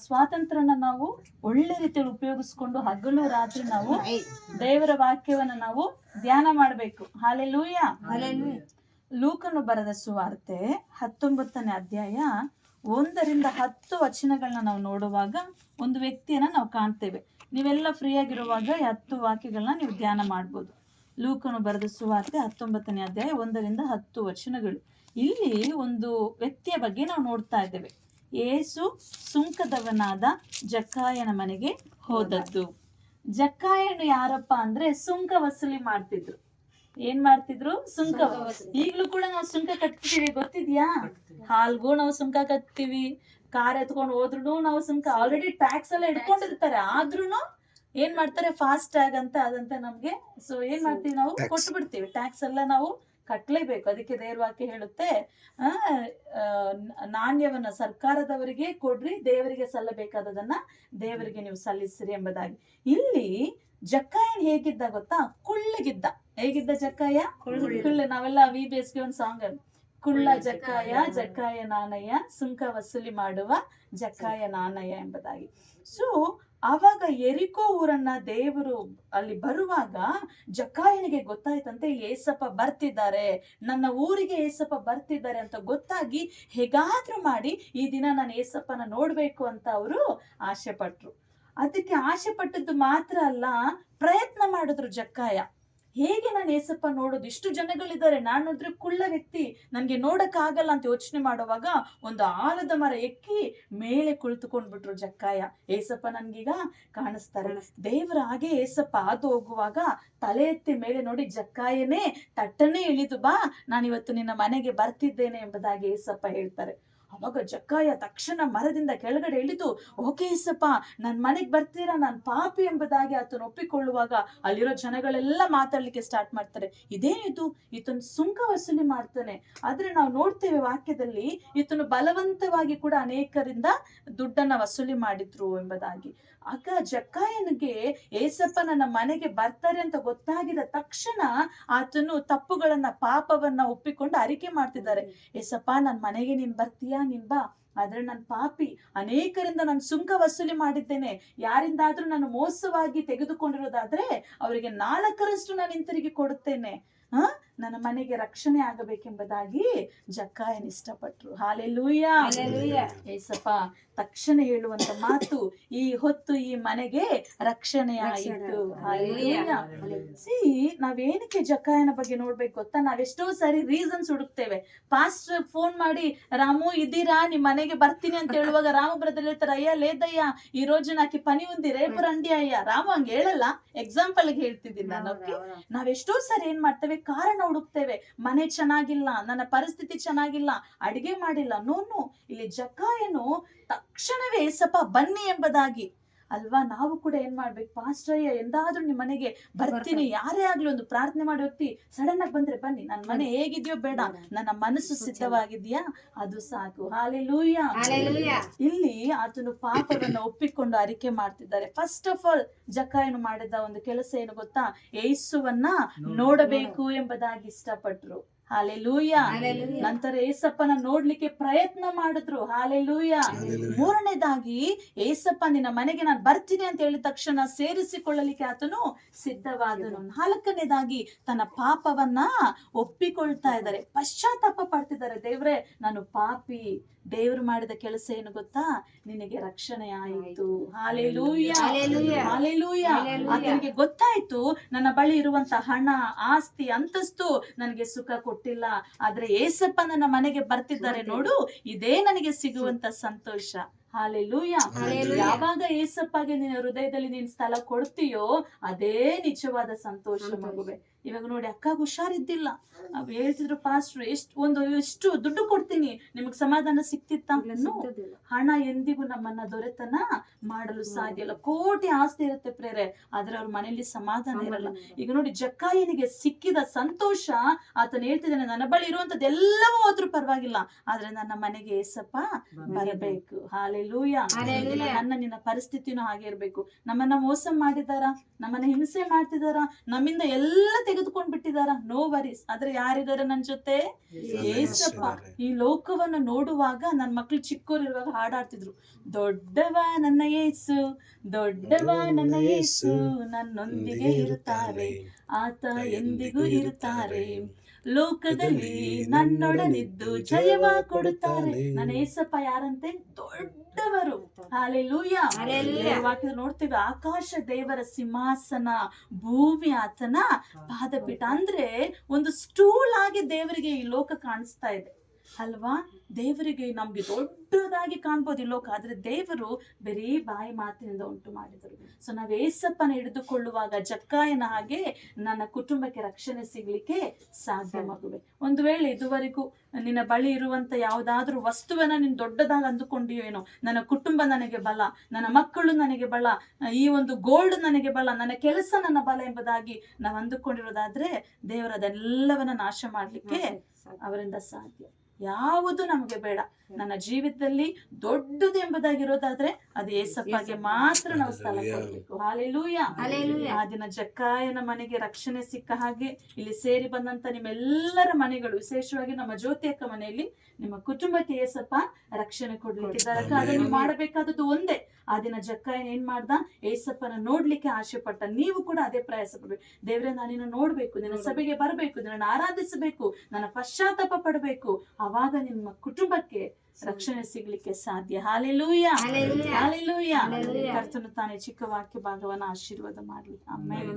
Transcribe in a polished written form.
ಸ್ವಾತಂತ್ರ್ಯನ ನಾವು ಒಳ್ಳೆ ರೀತಿಯಲ್ಲಿ ಉಪಯೋಗಿಸ್ಕೊಂಡು ಹಗಲು ರಾತ್ರಿ ನಾವು ದೇವರ ವಾಕ್ಯವನ್ನ ನಾವು ಧ್ಯಾನ ಮಾಡಬೇಕು. ಹಾಲೆಲೂಯ. ಲೂಕನು ಬರೆದ ಸುವಾರ್ತೆ 19ನೇ ಅಧ್ಯಾಯ 1-10 ವಚನಗಳನ್ನ ನಾವು ನೋಡುವಾಗ ಒಂದು ವ್ಯಕ್ತಿಯನ್ನ ನಾವು ಕಾಣ್ತೇವೆ. ನೀವೆಲ್ಲ ಫ್ರೀ ಆಗಿರುವಾಗ 10 ವಾಕ್ಯಗಳನ್ನ ನೀವು ಧ್ಯಾನ ಮಾಡ್ಬೋದು. ಲೂಕನು ಬರೆದ ಸುವಾರ್ತೆ 19ನೇ ಅಧ್ಯಾಯ 1-10 ವಚನಗಳು. ಇಲ್ಲಿ ಒಂದು ವ್ಯಕ್ತಿಯ ಬಗ್ಗೆ ನಾವು ನೋಡ್ತಾ ಇದ್ದೇವೆ. ಯೇಸು ಸುಂಕದವನಾದ ಜಕ್ಕಾಯನ ಮನೆಗೆ ಹೋದದ್ದು. ಜಕ್ಕಾಯನು ಯಾರಪ್ಪ ಅಂದ್ರೆ ಸುಂಕ ವಸೂಲಿ ಮಾಡ್ತಿದ್ರು. ಏನ್ ಮಾಡ್ತಿದ್ರು? ಸುಂಕ. ಈಗ್ಲೂ ಕೂಡ ನಾವು ಸುಂಕ ಕಟ್ತೀವಿ, ಗೊತ್ತಿದ್ಯಾ? ಹಾಲ್ಗೂ ನಾವು ಸುಂಕ ಕಟ್ತೀವಿ, ಕಾರ್ ಎತ್ಕೊಂಡು ಹೋದ್ರು ನಾವು ಸುಂಕ. ಆಲ್ರೆಡಿ ಟ್ಯಾಕ್ಸ್ ಎಲ್ಲ ಇಟ್ಕೊಂಡಿರ್ತಾರೆ, ಆದ್ರೂನು ಏನ್ ಮಾಡ್ತಾರೆ? ಫಾಸ್ಟ್ ಟ್ಯಾಗ್ ಅಂತ ಅದಂತ ನಮ್ಗೆ. ಸೊ ಏನ್ ಮಾಡ್ತೀವಿ? ನಾವು ಕೊಟ್ಟು ಬಿಡ್ತೀವಿ. ಟ್ಯಾಕ್ಸ್ ಎಲ್ಲ ನಾವು ಕಟ್ಲೇಬೇಕು. ಅದಕ್ಕೆ ದೇವ್ರ ವಾಕ್ಯ ಹೇಳುತ್ತೆ, ನಾಣ್ಯವನ್ನ ಸರ್ಕಾರದವರಿಗೆ ಕೊಡ್ರಿ, ದೇವರಿಗೆ ಸಲ್ಲಬೇಕಾದದನ್ನ ದೇವರಿಗೆ ನೀವು ಸಲ್ಲಿಸ್ರಿ ಎಂಬುದಾಗಿ. ಇಲ್ಲಿ ಜಕ್ಕಾಯನ್ ಹೇಗಿದ್ದ ಗೊತ್ತಾ? ಕುಳ್ಳಗಿದ್ದ. ಹೇಗಿದ್ದ ಜಕ್ಕಾಯ? ಕುಳ್ಳ. ನಾವೆಲ್ಲ VBSಗೆ ಒಂದು ಸಾಂಗ್, ಕುಳ್ಳ ಜಕ್ಕಾಯ ಜಕ್ಕಾಯ ನಾನಯ್ಯ, ಸುಂಕ ವಸೂಲಿ ಮಾಡುವ ಜಕ್ಕಾಯ ನಾನಯ್ಯ ಎಂಬುದಾಗಿ. ಸೊ ಆವಾಗ ಎರಿಕೋ ಊರನ್ನ ದೇವರು ಅಲ್ಲಿ ಬರುವಾಗ ಜಕ್ಕಾಯನಿಗೆ ಗೊತ್ತಾಯ್ತಂತೆ, ಇಲ್ಲಿ ಏಸಪ್ಪ ಬರ್ತಿದ್ದಾರೆ, ನನ್ನ ಊರಿಗೆ ಏಸಪ್ಪ ಬರ್ತಿದ್ದಾರೆ ಅಂತ ಗೊತ್ತಾಗಿ ಹೇಗಾದ್ರೂ ಮಾಡಿ ಈ ದಿನ ನಾನು ಏಸಪ್ಪನ ನೋಡ್ಬೇಕು ಅಂತ ಅವರು ಆಸೆ ಪಟ್ರು. ಅದಕ್ಕೆ ಆಸೆ ಪಟ್ಟದ್ದು ಮಾತ್ರ ಅಲ್ಲ, ಪ್ರಯತ್ನ ಮಾಡಿದ್ರು ಜಕ್ಕಾಯ. ಹೇಗೆ ನಾನು ಏಸಪ್ಪ ನೋಡೋದು? ಇಷ್ಟು ಜನಗಳಿದ್ದಾರೆ, ನಾನು ನೋಡಿದ್ರೆ ಕುಳ್ಳ ವ್ಯಕ್ತಿ, ನನ್ಗೆ ನೋಡಕ್ ಆಗಲ್ಲ ಅಂತ ಯೋಚನೆ ಮಾಡುವಾಗ ಒಂದು ಆಲದ ಮರ ಎಕ್ಕಿ ಮೇಲೆ ಕುಳಿತುಕೊಂಡ್ಬಿಟ್ರು ಜಕ್ಕಾಯ. ಏಸಪ್ಪ ನನ್ಗೀಗ ಕಾಣಿಸ್ತಾರೆ. ದೇವರ ಹಾಗೆ ಏಸಪ್ಪ ಹಾದು ಹೋಗುವಾಗ ತಲೆ ಎತ್ತಿ ಮೇಲೆ ನೋಡಿ, ಜಕ್ಕಾಯನೇ ತಟ್ಟನೆ ಇಳಿದು ಬಾ, ನಾನಿವತ್ತು ನಿನ್ನ ಮನೆಗೆ ಬರ್ತಿದ್ದೇನೆ ಎಂಬುದಾಗಿ ಏಸಪ್ಪ ಹೇಳ್ತಾರೆ. ಅವಾಗ ಜಕ್ಕಾಯ ತಕ್ಷಣ ಮರದಿಂದ ಕೆಳಗಡೆ ಇಳಿದು, ಓಕೆ ಏಸಪ್ಪ, ನನ್ ಮನೆಗ್ ಬರ್ತೀರಾ, ನಾನ್ ಪಾಪಿ ಎಂಬುದಾಗಿ ಆತನ ಒಪ್ಪಿಕೊಳ್ಳುವಾಗ ಅಲ್ಲಿರೋ ಜನಗಳೆಲ್ಲ ಮಾತಾಡ್ಲಿಕ್ಕೆ ಸ್ಟಾರ್ಟ್ ಮಾಡ್ತಾರೆ. ಇದೇನಿದು, ಈತನು ಸುಂಕ ವಸೂಲಿ ಮಾಡ್ತಾನೆ. ಆದ್ರೆ ನಾವು ನೋಡ್ತೇವೆ ವಾಕ್ಯದಲ್ಲಿ, ಈತನು ಬಲವಂತವಾಗಿ ಕೂಡ ಅನೇಕರಿಂದ ದುಡ್ಡನ್ನ ವಸೂಲಿ ಮಾಡಿದ್ರು ಎಂಬುದಾಗಿ. ಆಗ ಜಕ್ಕಾಯನಿಗೆ ಏಸಪ್ಪ ನನ್ನ ಮನೆಗೆ ಬರ್ತಾರೆ ಅಂತ ಗೊತ್ತಾಗಿದ ತಕ್ಷಣ ಆತನು ತಪ್ಪುಗಳನ್ನ, ಪಾಪವನ್ನ ಒಪ್ಪಿಕೊಂಡು ಅರಿಕೆ ಮಾಡ್ತಿದ್ದಾರೆ. ಏಸಪ್ಪ, ನನ್ ಮನೆಗೆ ನೀನ್ ಬರ್ತೀಯಾ? ನೀನ್ ಬಾ, ಆದ್ರೆ ನಾನು ಪಾಪಿ, ಅನೇಕರಿಂದ ನಾನು ಸುಂಕ ವಸೂಲಿ ಮಾಡಿದ್ದೇನೆ, ಯಾರಿಂದಾದ್ರೂ ನಾನು ಮೋಸವಾಗಿ ತೆಗೆದುಕೊಂಡಿರೋದಾದ್ರೆ ಅವರಿಗೆ 4ರಷ್ಟು ನಾನು ಹಿಂತಿರುಗಿ ಕೊಡುತ್ತೇನೆ, ನನ್ನ ಮನೆಗೆ ರಕ್ಷಣೆ ಆಗಬೇಕೆಂಬುದಾಗಿ ಜಕ್ಕಾಯನ್ ಇಷ್ಟಪಟ್ರು. ಹಾಲೆಲೂಯ. ಏಸಪ್ಪ ತಕ್ಷಣ ಹೇಳುವಂತ ಮಾತು, ಈ ಹೊತ್ತು ಈ ಮನೆಗೆ ರಕ್ಷಣೆ ಆಯಿತು. ಸಿ, ನಾವೇನಕ್ಕೆ ಜಕ್ಕಾಯನ ಬಗ್ಗೆ ನೋಡ್ಬೇಕು ಗೊತ್ತಾ? ನಾವೆಷ್ಟೋ ಸಾರಿ ರೀಸನ್ಸ್ ಹುಡುಕ್ತೇವೆ. ಪಾಸ್ಟರ್ ಫೋನ್ ಮಾಡಿ, ರಾಮು ಇದ್ದೀರಾ, ನಿಮ್ ಮನೆಗೆ ಬರ್ತೀನಿ ಅಂತ ಹೇಳುವಾಗ ರಾಮು ಬ್ರದರ್ ಹೇಳ್ತಾರೆ, ಅಯ್ಯ ಲೇದಯ್ಯ, ಈ రోజు ನಾಕಿ ಪನಿ ಉಂದಿ ರೇಪು ರಂಡಿ ಅಯ್ಯ. ರಾಮು ಹಂಗ ಹೇಳಲ್ಲ, ಎಕ್ಸಾಂಪಲ್ ಹೇಳ್ತಿದ್ದೀನಿ ನಾನು. ನಾವೆಷ್ಟೋ ಸಾರಿ ಏನ್ ಮಾಡ್ತೇವೆ? ಕಾರಣ ಹುಡುಕ್ತೇವೆ. ಮನೆ ಚೆನ್ನಾಗಿಲ್ಲ, ನನ್ನ ಪರಿಸ್ಥಿತಿ ಚೆನ್ನಾಗಿಲ್ಲ, ಅಡಿಗೆ ಮಾಡಿಲ್ಲ. ನೋನು, ಇಲ್ಲಿ ಜಕ್ಕಾಯನು ತಕ್ಷಣವೇ ಏಸಪ್ಪ ಬನ್ನಿ ಎಂಬುದಾಗಿ ಅಲ್ವಾ? ನಾವು ಕೂಡ ಏನ್ ಮಾಡ್ಬೇಕು? ಪಾಸ್ಟರ್ಯ್ಯ, ಎಂದಾದ್ರೂ ನಿಮ್ ಮನೆಗೆ ಬರ್ತೀನಿ, ಯಾರೇ ಆಗ್ಲಿ ಒಂದು ಪ್ರಾರ್ಥನೆ ಮಾಡಿ ಹೋಗ್ತಿ, ಸಡನ್ ಆಗಿ ಬಂದ್ರೆ ಬನ್ನಿ, ನನ್ನ ಮನೆ ಹೇಗಿದ್ಯೋ ಬೇಡ, ನನ್ನ ಮನಸ್ಸು ಸಿದ್ಧವಾಗಿದ್ಯಾ, ಅದು ಸಾಕು. ಹಾಲೆಲೂಯ. ಇಲ್ಲಿ ಆತನು ಪಾಪವನ್ನ ಒಪ್ಪಿಕೊಂಡು ಅರಿಕೆ ಮಾಡ್ತಿದ್ದಾರೆ. ಫಸ್ಟ್ ಆಫ್ ಆಲ್ ಜಕ್ಕಾಯನು ಮಾಡಿದ ಒಂದು ಕೆಲಸ ಏನು ಗೊತ್ತಾ? ಯೇಸುವನ್ನ ನೋಡಬೇಕು ಎಂಬುದಾಗಿ ಇಷ್ಟಪಟ್ರು. ಹಾಲೆಲೂಯ. ನಂತರ ಏಸಪ್ಪನ ನೋಡ್ಲಿಕ್ಕೆ ಪ್ರಯತ್ನ ಮಾಡಿದ್ರು. ಹಾಲೆಲೂಯ. 3ನೇದಾಗಿ ಏಸಪ್ಪ ನಿನ್ನ ಮನೆಗೆ ನಾನು ಬರ್ತೀನಿ ಅಂತ ಹೇಳಿದ ತಕ್ಷಣ ಸೇರಿಸಿಕೊಳ್ಳಲಿಕ್ಕೆ ಆತನು ಸಿದ್ಧವಾದನು. 4ನೇದಾಗಿ ತನ್ನ ಪಾಪವನ್ನ ಒಪ್ಪಿಕೊಳ್ತಾ ಇದ್ದಾರೆ, ಪಶ್ಚಾತ್ತಾಪ ಪಡ್ತಿದ್ದಾರೆ. ದೇವ್ರೆ, ನಾನು ಪಾಪಿ, ದೇವ್ರು ಮಾಡಿದ ಕೆಲಸ ಏನು ಗೊತ್ತಾ? ನಿನಗೆ ರಕ್ಷಣೆ ಆಯಿತು. ಹಾಲೆಲೂಯ. ಹಾಲೆಲೂಯ. ಆತನಿಗೆ ಗೊತ್ತಾಯ್ತು, ನನ್ನ ಬಳಿ ಇರುವಂತ ಹಣ, ಆಸ್ತಿ, ಅಂತಸ್ತು ನನಗೆ ಸುಖ ಕೊಟ್ಟಿಲ್ಲ, ಆದ್ರೆ ಏಸಪ್ಪ ನನ್ನ ಮನೆಗೆ ಬರ್ತಿದ್ದಾರೆ ನೋಡು, ಇದೇ ನನಗೆ ಸಿಗುವಂತ ಸಂತೋಷ. ಹಾಲೆಲೂಯ. ಯಾವಾಗ ಏಸಪ್ಪಗೆ ನಿನ್ನ ಹೃದಯದಲ್ಲಿ ನೀನ್ ಸ್ಥಳ ಕೊಡ್ತೀಯೋ ಅದೇ ನಿಜವಾದ ಸಂತೋಷ ಮಗುವೆ. ಇವಾಗ ನೋಡಿ, ಅಕ್ಕಾಗ ಹುಷಾರಿದ್ದಿಲ್ಲ, ಹೇಳ್ತಿದ್ರು ಪಾಸ್ಟ್ರು, ಎಷ್ಟು ದುಡ್ಡು ಕೊಡ್ತೀನಿ, ನಿಮಗ್ ಸಮಾಧಾನ ಸಿಕ್ತಿತ್ತ? ಹಣ ಎಂದಿಗೂ ನಮ್ಮನ್ನ ದೊರೆತನ ಮಾಡಲು ಸಾಧ್ಯ ಇಲ್ಲ. ಕೋಟಿ ಆಸ್ತಿ ಇರುತ್ತೆ ಪ್ರೇರೆ, ಆದ್ರೆ ಅವ್ರ ಮನೆಯಲ್ಲಿ ಸಮಾಧಾನ ಇರಲ್ಲ. ಈಗ ನೋಡಿ, ಜಕ್ಕಾಯನಿಗೆ ಸಿಕ್ಕಿದ ಸಂತೋಷ, ಆತನ ಹೇಳ್ತಿದ್ದಾನೆ, ನನ್ನ ಬಳಿ ಇರುವಂತದ್ದೆಲ್ಲವೂ ಹೋದ್ರೂ ಪರವಾಗಿಲ್ಲ, ಆದ್ರೆ ನನ್ನ ಮನೆಗೆ ಏಸಪ್ಪ ಬರಬೇಕು. ಹಾಲೆ ಹಾಲೆಲೂಯ. ನಿನ್ನ ಪರಿಸ್ಥಿತಿನೂ ಹಾಗೆ ಇರ್ಬೇಕು. ನಮ್ಮನ್ನ ಮೋಸ ಮಾಡಿದಾರ, ನಮ್ಮನ್ನ ಹಿಂಸೆ ಮಾಡ್ತಿದಾರ, ನಮ್ಮಿಂದ ಎಲ್ಲ ತೆಗೆದುಕೊಂಡ್ ಬಿಟ್ಟಿದಾರ, ನೋ ವರೀಸ್. ಆದ್ರೆ ಯಾರಿದಾರೆ ನನ್ ಜೊತೆ? ಏಸಪ್ಪ. ಈ ಲೋಕವನ್ನ ನೋಡುವಾಗ ನನ್ ಮಕ್ಳು ಚಿಕ್ಕೋರಿರುವಾಗ ಹಾಡಾಡ್ತಿದ್ರು, ದೊಡ್ಡವ ನನ್ನ ಯೇಸು, ದೊಡ್ಡವ ನನ್ನ ಯೇಸು, ನನ್ನೊಂದಿಗೆ ಇರುತ್ತಾರೆ, ಆತ ಎಂದಿಗೂ ಇರುತ್ತಾರೆ, ಲೋಕದಲ್ಲಿ ನನ್ನೊಡನಿದ್ದು ಜಯವ ಕೊಡುತ್ತಾರೆ. ನನ್ನ ಏಸಪ್ಪ ಯಾರಂತೆ? ದೊಡ್ಡವರು. ಹಾಲೆಲೂಯ. ವಾಕ್ಯದಲ್ಲಿ ನೋಡ್ತೇವೆ, ಆಕಾಶ ದೇವರ ಸಿಂಹಾಸನ, ಭೂಮಿ ಆತನ ಪಾದಪೀಠ. ಅಂದ್ರೆ ಒಂದು ಸ್ಟೂಲ್ ಆಗಿ ದೇವರಿಗೆ ಈ ಲೋಕ ಕಾಣಿಸ್ತಾ ಇದೆ ಅಲ್ವಾ? ದೇವರಿಗೆ ನಮ್ಗೆ ದೊಡ್ಡದಾಗಿ ಕಾಣ್ಬೋದು ಈ ಲೋಕ, ಆದ್ರೆ ದೇವರು ಬರೀ ಬಾಯಿ ಮಾತಿನಿಂದ ಉಂಟು ಮಾಡಿದರು. ಸೊ ನಾವ್ ಏಸಪ್ಪನ ಹಿಡಿದುಕೊಳ್ಳುವಾಗ ಜಕ್ಕಾಯನ ಹಾಗೆ ನನ್ನ ಕುಟುಂಬಕ್ಕೆ ರಕ್ಷಣೆ ಸಿಗ್ಲಿಕ್ಕೆ ಸಾಧ್ಯ ಮಗುವೆ. ಒಂದು ವೇಳೆ ಇದುವರೆಗೂ ನಿನ್ನ ಬಳಿ ಇರುವಂತ ಯಾವ್ದಾದ್ರೂ ವಸ್ತುವನ್ನ ನೀನ್ ದೊಡ್ಡದಾಗಿ ಅಂದುಕೊಂಡಿಯೋ ಏನೋ, ನನ್ನ ಕುಟುಂಬ ನನಗೆ ಬಲ, ನನ್ನ ಮಕ್ಕಳು ನನಗೆ ಬಲ, ಈ ಒಂದು ಗೋಲ್ಡ್ ನನಗೆ ಬಲ, ನನ್ನ ಕೆಲಸ ನನ್ನ ಬಲ ಎಂಬುದಾಗಿ ನಾವು ಅಂದುಕೊಂಡಿರೋದಾದ್ರೆ ದೇವರು ಅದೆಲ್ಲವನ್ನ ನಾಶ ಮಾಡ್ಲಿಕ್ಕೆ ಅವರಿಂದ ಸಾಧ್ಯ. ಯಾವುದು ನಮಗೆ ಬೇಡ. ನನ್ನ ಜೀವಿತದಲ್ಲಿ ದೊಡ್ಡದು ಎಂಬುದಾಗಿರೋದಾದ್ರೆ ಅದು ಏಸಪ್ಪಗೆ ಮಾತ್ರ ನಾವು ಸ್ಥಳ ಕೊಡ್ಬೇಕು. ಹಾಲೆಲೂಯ. ಆ ದಿನ ಜಕ್ಕಾಯನ ಮನೆಗೆ ರಕ್ಷಣೆ ಸಿಕ್ಕ ಹಾಗೆ ಇಲ್ಲಿ ಸೇರಿ ಬಂದಂತ ನಿಮ್ಮೆಲ್ಲರ ಮನೆಗಳು, ವಿಶೇಷವಾಗಿ ನಮ್ಮ ಜ್ಯೋತಿ ಅಕ್ಕ ಮನೆಯಲ್ಲಿ ನಿಮ್ಮ ಕುಟುಂಬಕ್ಕೆ ಏಸಪ್ಪ ರಕ್ಷಣೆ ಕೊಡ್ಲಿಕ್ಕಿದ್ದಾರೆ. ಅದನ್ನು ಮಾಡಬೇಕಾದದ್ದು ಒಂದೇ. ಆ ದಿನ ಜಕ್ಕಾಯನ ಏನ್ ಮಾಡ್ದ? ಏಸಪ್ಪನ ನೋಡ್ಲಿಕ್ಕೆ ಆಸೆ ಪಟ್ಟ. ನೀವು ಕೂಡ ಅದೇ ಪ್ರಯಾಸ ಪಡ್ಬೇಕು. ದೇವ್ರೆ, ನಾನಿನ್ನ ನೋಡ್ಬೇಕು, ನಿನ್ನ ಸಭೆಗೆ ಬರ್ಬೇಕು, ನಿನ್ನ ಆರಾಧಿಸಬೇಕು, ನನ್ನ ಪಶ್ಚಾತ್ತಾಪ ಪಡಬೇಕು. ಆವಾಗ ನಿಮ್ಮ ಕುಟುಂಬಕ್ಕೆ ರಕ್ಷಣೆ ಸಿಗ್ಲಿಕ್ಕೆ ಸಾಧ್ಯ. ಹಾಲೆಲೂಯ. ಹಾಲೆಲೂಯ. ಕರ್ತನು ತಾನೇ ಚಿಕ್ಕ ವಾಕ್ಯ ಭಾಗವನ್ನ ಆಶೀರ್ವಾದ ಮಾಡ್ಲಿ. ಆಮೆನ್.